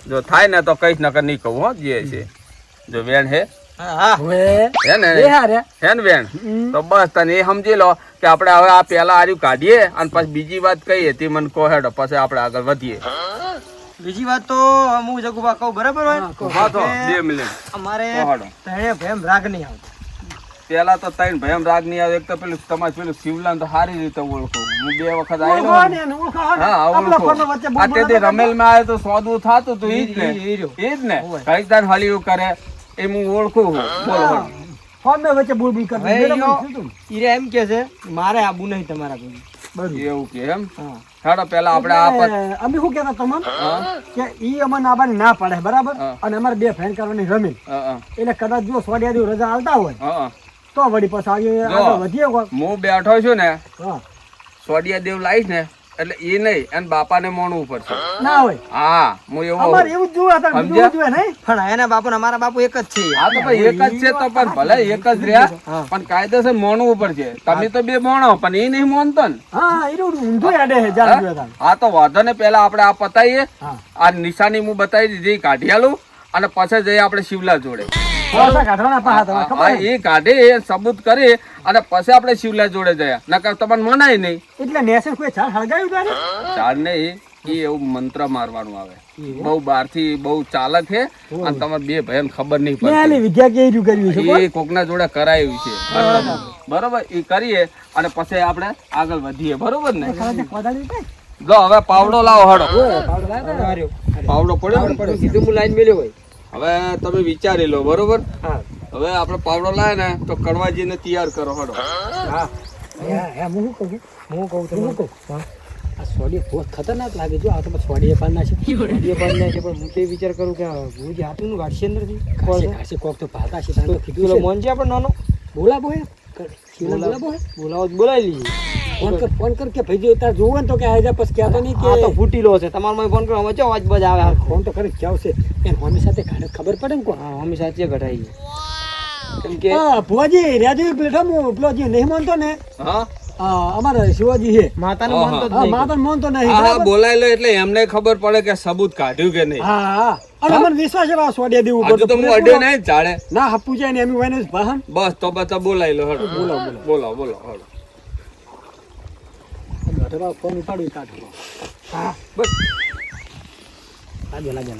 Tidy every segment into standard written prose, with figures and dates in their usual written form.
જો થાય ને તો કઈશ નકર નહીં કહું હો જે છે જો વેણ હે હે ને વેણ તો બસ તને એ સમજી લો કે આપણે હવે આ પેલા આર્યું કાઢીએ અને પછી બીજી વાત કહીએ તે મને કહો હેડો પછી આપણે આગળ વધીએ. બીજી વાત તો હું જગુબા કહું બરાબર હોય તો 2 મિનિટ અમારે તણે ભેમ રાગ નહીં આવતો. પેલા તો ત્રણ ભયમ રાગ નહીં આવે. એક તો પેલું તમારે પેલું શિવલાન તો સારી રીતે ઓળખું હું 2 વખત આવેલો. હા તે રમેલ માં આવે તો સોદવું થતું તું ઈ જ ને કઈ તાર હળિયું કરે એ હું ઓળખું. બોલો વચ્ચે બોલબોલ કરે ઈરે એમ કે છે મારે આબુ નહીં તમારા કોઈ એવું કે એમ. હેડો પેલા આપણે અમે શું કેતા તમને કે ઈ અમને આબાની ના પડે બરાબર અને અમારે 2 ફેન કરવાની રમી એટલે કદાચ જો સોડિયા રજા આવતા હોય તો વળી પછી વધીએ. હું બેઠો છું ને સોડિયા દેવ લાવીશ ને એટલે એ નહીં અને બાપા ને મોણવું પડશે ના હોય. હા હું એવું પણ એના બાપુ ને અમારા બાપુ એક જ છે. હા તો ભાઈ એક જ છે તો પણ ભલે એક જ રહ્યા પણ કાયદેસર મોણવું પડશે. તમે તો 2 મોણો પણ એ નહીં મોનતો ને. હા તો વાંધો ને પેલા આપણે આ પતાવીએ. આ નિશાની હું બતાવી દીધી કાઢી આલું અને પછી જઈએ આપણે શિવલા જોડે. એ કાઢે સબૂત કરી અને પછી આપણે શિવલા જોડે જયા નકર તમને મનાય નહીં. એટલે ચાર નહીં એ એવું મંત્ર મારવાનું આવે. બહુ બહાર થી બહુ ચાલક છે અને તમારે 2 ભાઈ ખબર નહીં પડતી. એ કોકના જોડે કરાયું છે બરોબર. એ કરીએ અને પછી આપણે આગળ વધીએ બરોબર ને. જો હવે પાવડો લાવો. હડો પાવડો પડ્યો સીધું હું લાઈન મેલ્યો હોય. હવે તમે વિચારી લો બરોબર. હવે આપણે પાવડો લાવે ને તો કડવાજી ને તૈયાર કરો. હડો ખતરનાક લાગે જો આ તો સોડીએ પાન નાખે પણ હું તો વિચાર કરું કે હું જે હાથું નું ગાડશે નથી કોક તો ભાતા છે કીધું મોન છે આપણે નાનો બોલાવો બોલાવી લઈએ. ફોન કર કે ભાઈ જો તાર જોવું ને તો કે આજે પછી કહેતો નહીં કે તો ફૂટીલો છે તમારો ફોન કરો ચો અવાજ બજ આવે. ફોન તો કરી ક્યાં છે એમ હોમી સાથે ખબર પડે ને કો. હા હોમી સાથે ઘટાઈ કેમ કે ભુવાજી રાજુ બેઠો હું પેલોજી નહીં માનતો ને. હા અમારા શિવાજી છે માતાને માનતો નહીં. હા બોલાય લો એટલે એમને ખબર પડે કે સબૂત કાઢ્યું કે નહીં. હા અને મને વિશ્વાસ છે સોડિયા દેવું તો હું અડ્યો નહીં ચાલે ના હપુ જાય ને એમ વાને ભાહન બસ તો બતા બોલાય લો. હડો બોલો હડો ફોન ઉપાડું કાઢો. હા બસ લાગે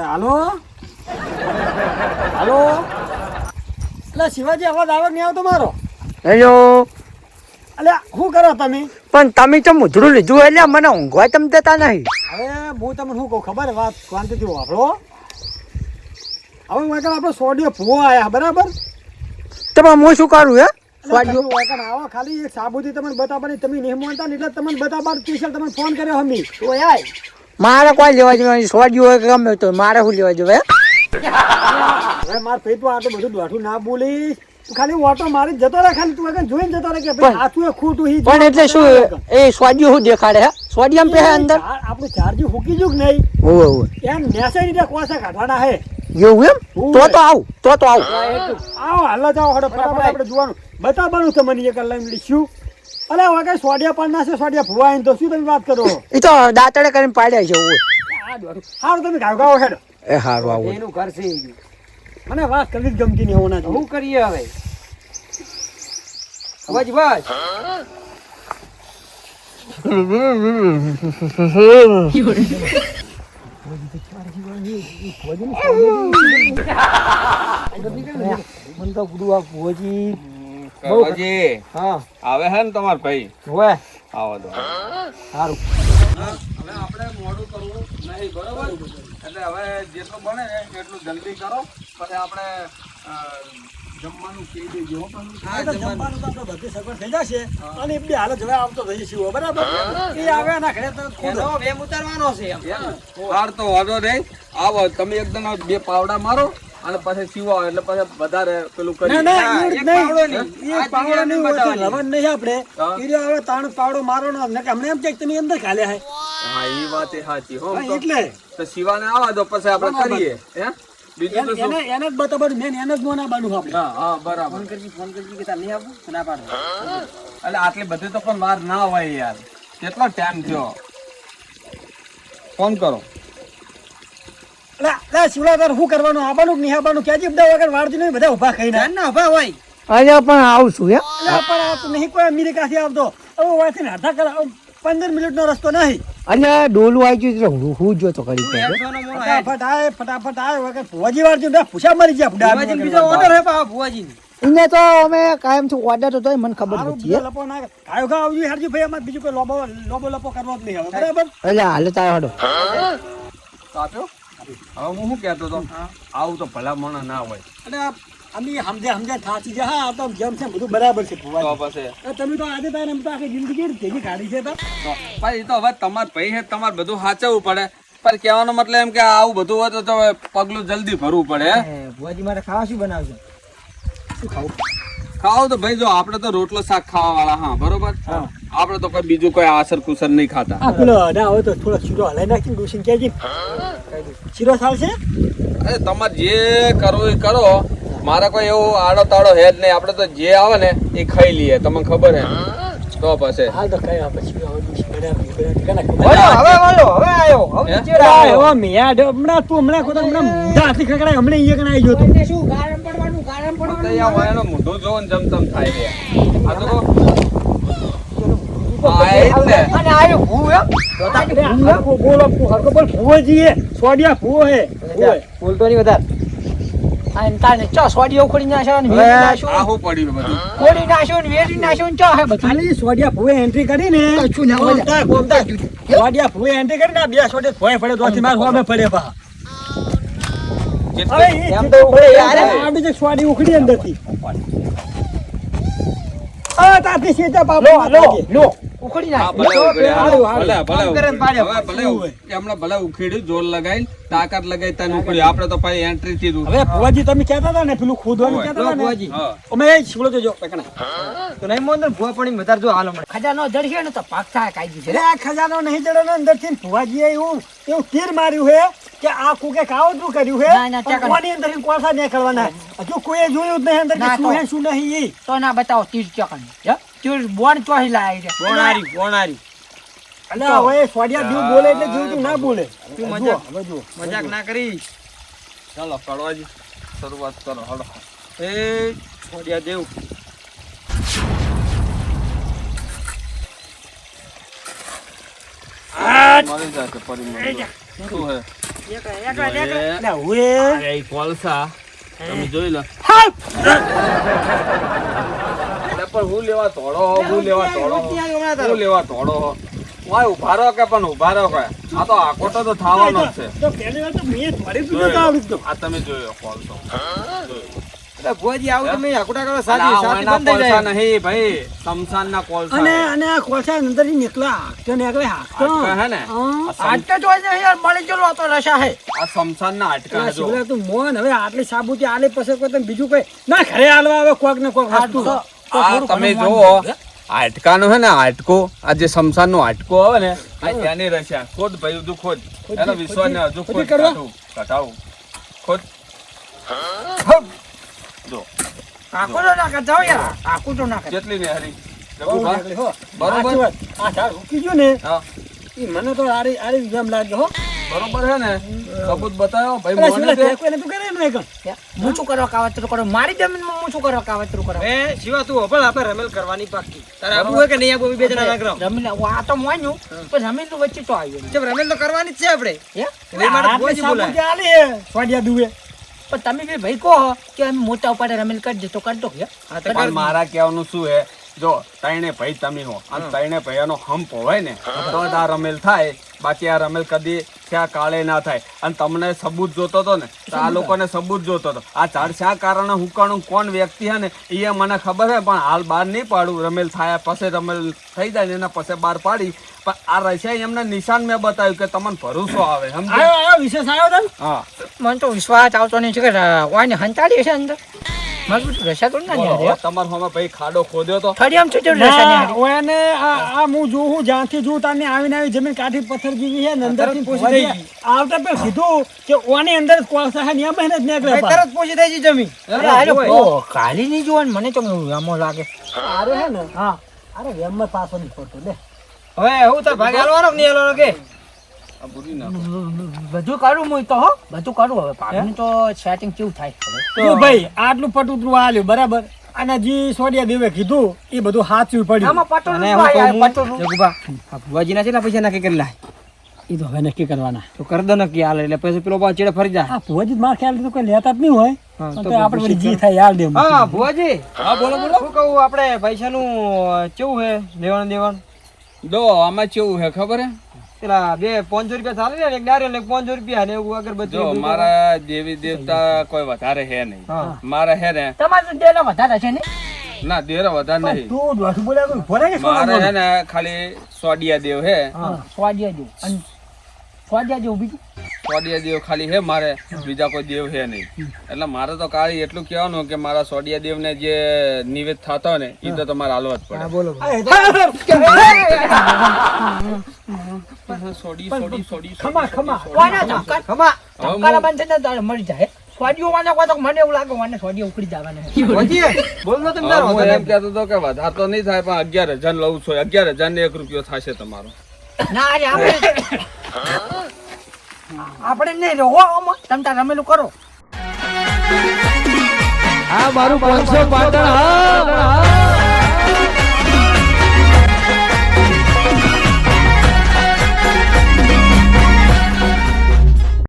હાલો એટલે શિવાજી અવાજ આવે નહીં આવતો મારો. હેલો અલે શું કરો તમે? પણ તમે તો મુજરું લીધું એટલે મને ઊંઘવા તમે દેતા નહીં. હવે હું તમને શું કહું ખબર વાત શાંતિથી વાપરો. હવે આપણે સોડિયો ભૂવો આયા બરાબર. તમે હું શું કરું હે આવો ખાલી એક સાબુથી તમને બતાવવાની તમે નહીં માનતા ને એટલે તમને બતાવવા સ્પેશિયલ તમને ફોન કર્યો હમી તો આય. મારે કોઈ લેવા જવાનું સોડિયું હોય કે ગમે તો મારે શું લેવા જવાય? હવે માર ભાઈ તું આ તો બધું દોઢું ના બોલીશ. ખાલી ઓટો મારી જતો રહે ખાલી તું જોઈને જતો રહે કે ભાઈ આતું એ ખોટું હી. પણ એટલે શું એ સોડિયું શું દેખાડે હે? સોડિયમ પે હે અંદર આપણું ચાર્જ ફૂકી જુક નહીં. ઓય એમ મેસેજ રીતે કોસા કાઢવાના હે. એવું એમ? તો આવ આવો હાલો જાઓ હડો ફટાફટ આપણે જોવાનું બતાવવાનું છે મને એક લાઈન લીધું. અલે હવે કઈ સોડિયા પણ ના છે સોડિયા ભુવા તો શું તમે વાત કરો? એ તો દાંતડે કરીને પાડ્યા છે. સારું તમે ગાવ હેડો. એ હારું આવું એનું ઘર છે મને વાત કરવી જ ગમતી નહીં હોના. શું કરીએ હવે? અવાજ બસ આવે હે ને તમાર ભાઈ આવો તો સારું. હવે આપણે મોડું કરવું નહીં બરોબર. એટલે હવે જેટલું બને ને એટલું જલ્દી કરો પછી આપણે જમવાનું કહી દેજો. જમવાનું તો આપણે બધી સગવડ થઈ જશે અને બે હાલ જવા આવતો થઈ જશે બરાબર. એ આવે ના ઘરે તો વેમ ઉતારવાનો છે એમ. હાર તો વાંધો નહીં. આવો તમે એકદમ 2 પાવડા મારો અને પછી સીવો એટલે પછી વધારે પેલું કરી. રવણ નહીં આપણે હવે તાણ પાવડો મારો ને હમણાં એમ કે તમે અંદર ખાલે હે. હા એ વાત એ સાચી હો. એટલે તો સીવાને આવા દો પછી આપણે કરીએ. હે બીજું તો શું? એને જ બતાવવાનું મેન એને જ મોના બાનું આપણે. હા બરાબર. ફોન કરજી કે તાર નહીં આવું ના પાડો. એટલે આટલી બધી તો પણ વાર ના હોય યાર. કેટલો ટાઈમ થયો? ફોન કરો. લે શિવલા તાર શું કરવાનું આવવાનું કે નહીં આવવાનું ક્યાં બધા વગર વાળતી નહીં બધા ઉભા ખાઈને ના ઉભા હોય અલ્યા પણ આવું છું હે પણ આ તો નહીં કોઈ અમેરિકાથી આવતો હવે વાથી ને અડધા કલાક 15 મિનિટનો રસ્તો નહીં અલ્યા ડોલું આવી ગયું એટલે હું જોતો કરી ફટાફટ આય વગર ભુવાજી વાળજો ને પૂછા મરી ગયા ભુવાજી બીજો ઓર્ડર હે પા ભુવાજી એને તો અમે કાયમ થી ઓર્ડર હતો મને ખબર નથી હે. લપો ના કાયો ગા આવજી હરજી ભાઈ અમાર બીજું કોઈ લોબો લપો કરવો જ નહીં હવે બરાબર અલ્યા હાલે તારે હડો કાપ્યો હવે હું શું કહેતો હતો આવું તો ભલા મણા ના હોય અને અમે સમજે થાચી જા હા તો જેમ છે બધું બરાબર છે તો ભુવાજી પછી તમે તો આજે તારે એમ તો આખી જિંદગી ભેગી કાઢી છે તો ભાઈ એ તો હવે તમાર ભાઈ છે તમારે બધું સાચવવું પડે પણ કહેવાનો મતલબ એમ કે આવું બધું હોય તો હવે પગલું જલ્દી ભરવું પડે હે? ભુવાજી મારે ખાવા શું બનાવશે શું ખાવું ખાવ તો ભાઈ જો આપણે તો રોટલો શાક ખાવા વાળા હા બરોબર હા. આપણે તો કોઈ બીજું કોઈ આસર કુસર નહીં ખાતા આ પેલો ના હોય તો થોડો શીરો હલાઈ નાખી ડોસીને કહેજે શીરો ચાલશે અરે તમારે જે કરવું એ કરો મારા કોઈ એવું આડો તાળો હે જ નહીં આપણે તો જે આવે ને એ ખાઈ લઈએ તમને ખબર હે તો પછી હાલ તો કઈ પછી હવે ડોસી બનાવી કના હવે આવ્યો હે? હવે મિયા હમણાં તું હમણાં ખોતા હમણાં દાંતી ખકડાય હમણાં અહીંયા કના આવી ગયો તું શું ગારમ પડવાનું તો યાર હોય એનો મોઢું જોવો ને જમતમ થાય છે આ તો હા એ જ ને અને આવ્યો હું એમ બોલો હરકો બોલ ભુવોજી હે સોડિયા ભુવો હે બોલતો નહીં વધારે આ એમ તાને ચો સોડિયો ખોડી નાખ્યો ને વેરી આ નાખ્યો શું પડ્યું બધું ખોડી નાખ્યો ને વેરી નાખ્યો ને ચો હે બધું ખાલી સોડિયા ભુવે એન્ટ્રી કરી ને કશું ના હોય. ગોમતા સોડિયા ભુવે એન્ટ્રી કરી ને આ બે સોડિયા ભોય પડે દોથી માર હોમે પડે પા હવે એમ તો ઉભરે યાર. આ બીજે સોડી ઉખડી અંદરથી આ તાતી સીધા લો બાપા લો ઉખડી હા, નાખ ભલે ઉખેડ્યા. હારું, ભલે, ભલે, આમ કરે ને પાડે. હવે ભલે એમણે ભલે ઉખેડ્યું, જોર લગાઈ તાકાત લગાઈ તને ઉખેડ્યું. આપણે તો ભાઈ એન્ટ્રી થી જ હવે ભુવાજી તમે કહેતા હતા ને પેલું ખોદવાનું કહેતા હતા ને ભુવાજી. હા. અમે શિવલો જોજો પકડા તો નહીં મોંદર ભૂવા પડી વધારે જો હાલો મળે ખજાનો જડશે ને તો પાક થાય કાઈ એટલે આ ખજાનો નહીં જડેલો અંદરથી ભુવાજીએ એવું તીર માર્યું હે કે આ કુકે કાવતરું કર્યું ના, ના, હે ત્યાં પણ કોની અંદરથી કોળસા નીકળવાના હજુ કોઈએ જોયું જ નહીં અંદર ના, કે શું તો. હે શું નહીં ઈ. તો ના બતાવો તીર ચોકન તીર બોણ ચોહી લાવી છે બોણારી અને હવે સોડિયા દીવ બોલે એટલે જીવ તું ના બોલે તું જુઓ, મજાક- હવે જુઓ. મજાક ના કરી ચાલો કડવાજી શરૂઆત કરો હલો એ છોડિયા દેવ મળી જશે પરિમળ શું હે એટલે હવે અરે ઈ કોલસા તમે જોઈ લો એટલે પણ હું લેવા તોડો હો, હું લેવા તોડો હો, હું લેવા તોડો હો. ઓય ઉભા રહો કે પણ ઉભા રહો કે આ તો આકોટો તો થવાનો જ છે તો પહેલી વાર તો મેં થોડી તું નતો આવડતું. આ તમે જોયો કોલસો એટલે ભુવાજી આવું તમે આકુટા કરો અલા, ઓયના કોલસા નહીં ભાઈ શમશાનના કોલસા અને હે. અને આ કોલસા અંદરથી નીકળ્યા હાંકતો નીકળે હાંકતો. હાડકા હે ને? હા. આ સમ- આટલો જ હોય છે યાર મળી ગયેલો તો રસા હે આ શમશાનના હાડકા આ જો શિવલા તું મોહન હવે આટલી સાબુતી આલે પછી કોઈ તમે બીજું કોઈ ના ઘરે હાલવા આવે કોક ને કોક વસ્તુ. આ તમે જુઓ હાડકાનું હે ને હાડકો આ જે શમશાનનું હાડકો આવે ને આ ત્યાંની રસ્યા ખોદ ભાઈ બધું ખોદ એનો વિશ્વાસ ને હજુ ખોદ ખોદી કરવા? કઢાવું ખોદ જો કાકુ તો ના કરતા યાર કાકુ તો ના કરતા કેટલી ને હરી બહુ જગુભા? નીકળી હો. બરોબર. સાચી વાત. આ ઝાડ ઉકી ગયું ને હા ઈ મને તો આરી આરી જેમ લાગે હો. બરોબર હે ને સબૂત બતાવો ભાઈ પેલા મોને શિવલા તે. ટેકો એને તું કરે ને એકણ. મૂછું કરવા કાવતરું કરો મારી જમીનમાં મૂછું કરવા કાવતરું કરો એ શિવા તું હબળ આપણે રમેલ કરવાની બાકી તારે આબુ હોય કે નહીં આબુ બે જણા નાગરાવ રમીન આ તો મોન્યું પણ રમીન તો વચ્ચે તો આવ્યો જબ રમેલ તો કરવાની જ છે આપણે હે એટલે મારે ભુવાજી બોલાય આલે સોડિયા દુવે પણ તમે બી ભાઈ કહો કે અમે મોટા ઉપાડે રમીન કરી દે તો કરતો કે પણ મારા કહેવાનું શું હે જો તૈણે ભાઈ તમે હો અને તૈણે ભાઈનો હંપ હોય ને તો જ આ રમેલ થાય બાકી આ રમેલ કદી શા કાળે ના થાય અને તમને સબૂત જોતો હતો ને તો આ લોકોને સબૂત જોતો હતો આ ઝાડ શા કારણે હુકાણું કોણ વ્યક્તિ હે ને એ મને ખબર છે પણ હાલ બહાર નહીં પાડું રમેલ થાય પછી રમેલ થઈ જાય ને એના પછી બહાર પાડી પણ આ રશિયા એમને નિશાન મેં બતાવ્યું કે તમને ભરોસો આવે સમજ્યા? આયો વિશેષ આવ્યો તને હા મને તો વિશ્વાસ આવતો નહીં છે કે વાને હંતાડી છે અંદર મારું રસા તો ના બોલો, નહીં તમારા સામે ભાઈ ખાડો ખોદ્યો તો ફરી આમ છે રસા નહીં ઓયાને આ હું જોઉં જ્યાંથી જોઉં તારની આવીને આવી જમીન કાઠી પથ્થર જેવી છે ને અંદરથી પૂછી થઈ ભુવાજી આવતા પેલા કીધું કે ઓની અંદર જ કોળસા છે ને એમ જ નીકળે પા. તરત પૂછી થઈ જમીન અરે કાલી નહીં જોવાનું મને તો આમો લાગે આરે હે ને હા અરે વેમમાં પાછો નહીં પડતો લે હવે હું તાર ભાગ હાલવાનો કે નહીં હાલવાનો કે આ પૂરી નાખો. બધું કરું હું તો હો બધું કરું હવે પાકનું તો સેટિંગ કેવું થાય જો ભાઈ આટલું પટુતરું આલ્યું બરાબર અને જે સોડિયા દેવે કીધું એ બધું સાચું પડ્યું આમાં પટોળું અને શું હું આયા? કહું, પટોળું. જગુભા, આ ભુવાજીના કેટલા પૈસા નક્કી કરી લાય એ તો હવે નક્કી કરવાના તો કરી દો નક્કી હાલ એટલે પછી પેલો પાછો ચેડે ફરી જાય હા ભુવાજી માર ખ્યાલ તો કોઈ લેતા જ નહીં હોય તો આપણે વળી જી થાય યાર દે હા ભુવાજી હા બોલો બોલો. શું કહું આપણે પૈસાનું કેવું હે લેવાનું દેવાનું દો આમાં કેવું હે ખબર હે પેલા 500 રૂપિયા ચાલે ને એક નારિયેળ ને 500 રૂપિયા ને એવું અગરબત્તી જો મારા દેવી દેવતા કોઈ વધારે હે નહીં. મારા હે ને તમારે તો ડેલો વધારે છે ને ના દેરા વધારે નહીં. તું દોઢું બોલ્યા કોઈ ભોરે કે મારે હે ને ખાલી સોડિયા દેવ હે. સ્વાદિયા જેવું અને સ્વાદિયા જેવું બીજું સોડિયા દેવ ખાલી હે મારે, બીજા કોઈ દેવ હે નહીં. એટલે મારે તો ખાલી એટલું કહેવાનું કે મારા સોડિયા દેવ ને જે નિવેદ થતો ને એ તો તમારે હાલવા જ પડે. બોલો સોડી સોડી સોડી ખમા ખમા વાના ધમકાર ખમા ધમકારા બંધ થઈને તારે મરી જાય સ્વાદિયો વાના કોઈ તો મને એવું લાગે વાને સ્વાદિયો ઉકળી જવાના ભુવાજી બોલ નો તમે હું એમ કહેતો હતો કે વધારે તો નહીં થાય પણ 11,000 લઉં છું. 11,000 ને 1 રૂપિયો થશે તમારો. ના અરે આપણે નહીં રહો આમાં તમે તાર રમેલું કરો આ મારું 500 પાટણ હા